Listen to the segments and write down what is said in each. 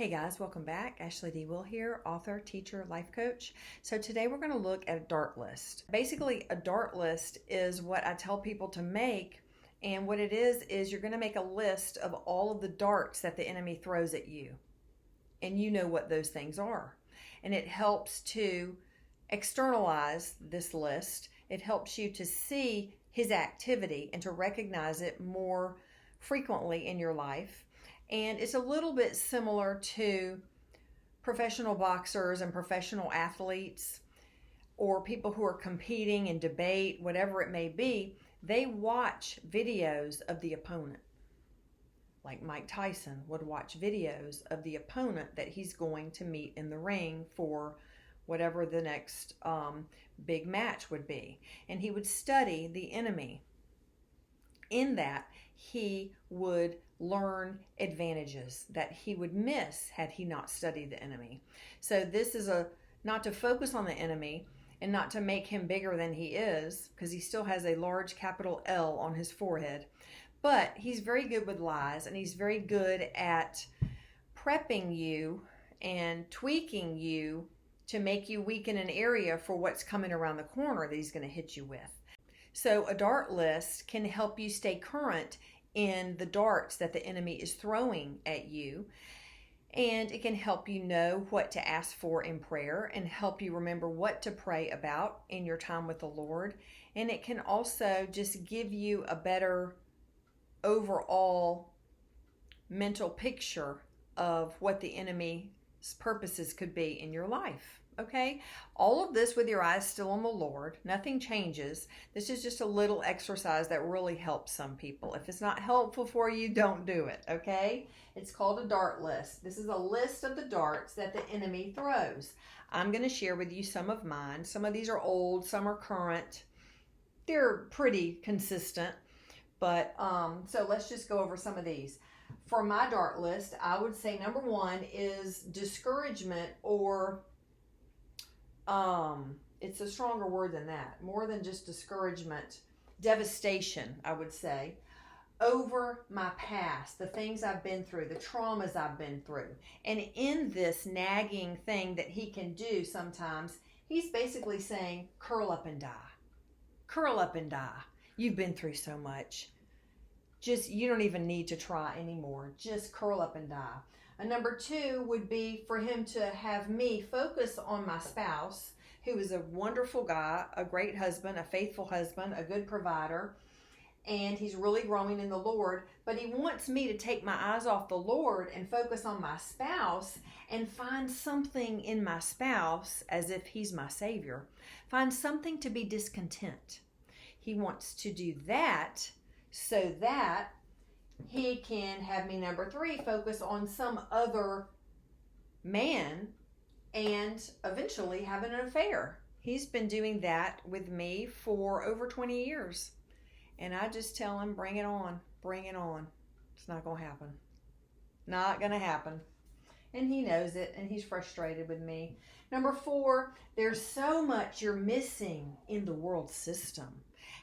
Hey guys, welcome back. Ashley D. Will here, author, teacher, life coach. So today we're going to look at a dart list. Basically, a dart list is what I tell people to make, and what it is you're going to make a list of all of the darts that the enemy throws at you, and you know what those things are. And it helps to externalize this list. It helps you to see his activity and to recognize it more frequently in your life. And it's a little bit similar to professional boxers and professional athletes or people who are competing in debate, whatever it may be. They watch videos of the opponent. Like Mike Tyson would watch videos of the opponent that he's going to meet in the ring for whatever the next big match would be. And he would study the enemy. In that, he would learn advantages that he would miss had he not studied the enemy. So this is not to focus on the enemy and not to make him bigger than he is, because he still has a large capital L on his forehead. But he's very good with lies, and he's very good at prepping you and tweaking you to make you weak in an area for what's coming around the corner that he's going to hit you with. So a dart list can help you stay current in the darts that the enemy is throwing at you. And it can help you know what to ask for in prayer and help you remember what to pray about in your time with the Lord. And it can also just give you a better overall mental picture of what the enemy's purposes could be in your life. Okay, all of this with your eyes still on the Lord. Nothing changes. This is just a little exercise that really helps some people. If it's not helpful for you, don't do it, okay? It's called a dart list. This is a list of the darts that the enemy throws. I'm going to share with you some of mine. Some of these are old, some are current. They're pretty consistent, but so let's just go over some of these. For my dart list, I would say number one is discouragement, or it's a stronger word than that. More than just discouragement, devastation, I would say, over my past, the things I've been through, the traumas I've been through. And in this nagging thing that he can do sometimes, he's basically saying, curl up and die. Curl up and die. You've been through so much. You don't even need to try anymore. Just curl up and die. And number two would be for him to have me focus on my spouse, who is a wonderful guy, a great husband, a faithful husband, a good provider, and he's really growing in the Lord. But he wants me to take my eyes off the Lord and focus on my spouse and find something in my spouse, as if he's my Savior, find something to be discontent. He wants to do that so that he can have me, number three, focus on some other man and eventually having an affair. He's been doing that with me for over 20 years. And I just tell him, bring it on, bring it on. It's not going to happen. Not going to happen. And he knows it, and he's frustrated with me. Number four, there's so much you're missing in the world system.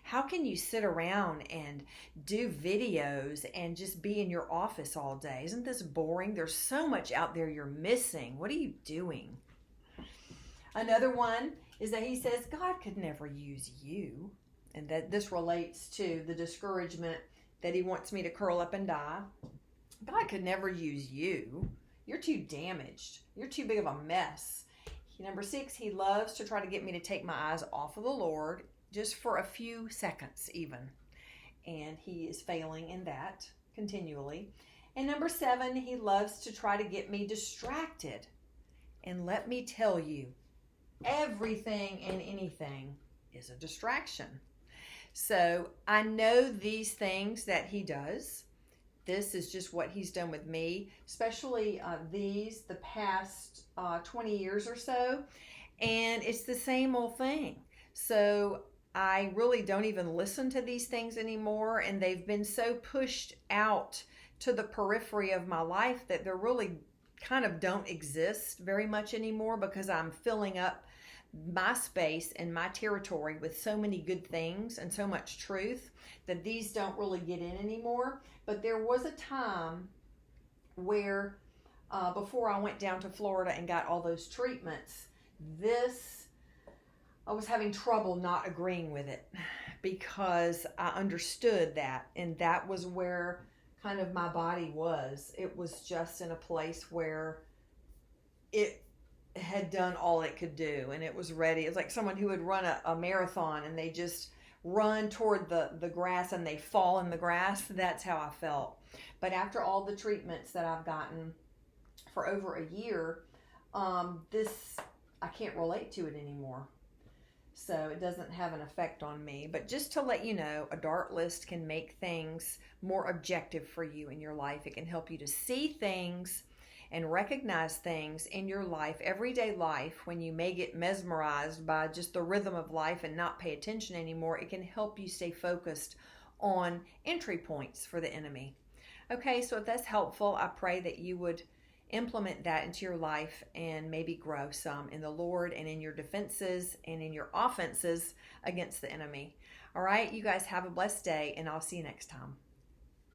How can you sit around and do videos and just be in your office all day? Isn't this boring? There's so much out there you're missing. What are you doing? Another one is that he says God could never use you. And that this relates to the discouragement that he wants me to curl up and die. God could never use you. You're too damaged. You're too big of a mess. Number six, he loves to try to get me to take my eyes off of the Lord, just for a few seconds even. And he is failing in that continually. And number seven, he loves to try to get me distracted. And let me tell you, everything and anything is a distraction. So I know these things that he does. This is just what he's done with me, especially the past 20 years or so. And it's the same old thing. So I really don't even listen to these things anymore. And they've been so pushed out to the periphery of my life that they're really kind of don't exist very much anymore, because I'm filling up my space and my territory with so many good things and so much truth that these don't really get in anymore. But there was a time where before I went down to Florida and got all those treatments, I was having trouble not agreeing with it because I understood that. And that was where kind of my body was. It was just in a place where it had done all it could do and it was ready. It was like someone who would run a marathon and they just run toward the grass and they fall in the grass. That's how I felt. But after all the treatments that I've gotten for over a year, I can't relate to it anymore. So it doesn't have an effect on me. But just to let you know, a DART list can make things more objective for you in your life. It can help you to see things and recognize things in your life, everyday life, when you may get mesmerized by just the rhythm of life and not pay attention anymore. It can help you stay focused on entry points for the enemy. Okay, so if that's helpful, I pray that you would implement that into your life and maybe grow some in the Lord and in your defenses and in your offenses against the enemy. All right, you guys have a blessed day, and I'll see you next time.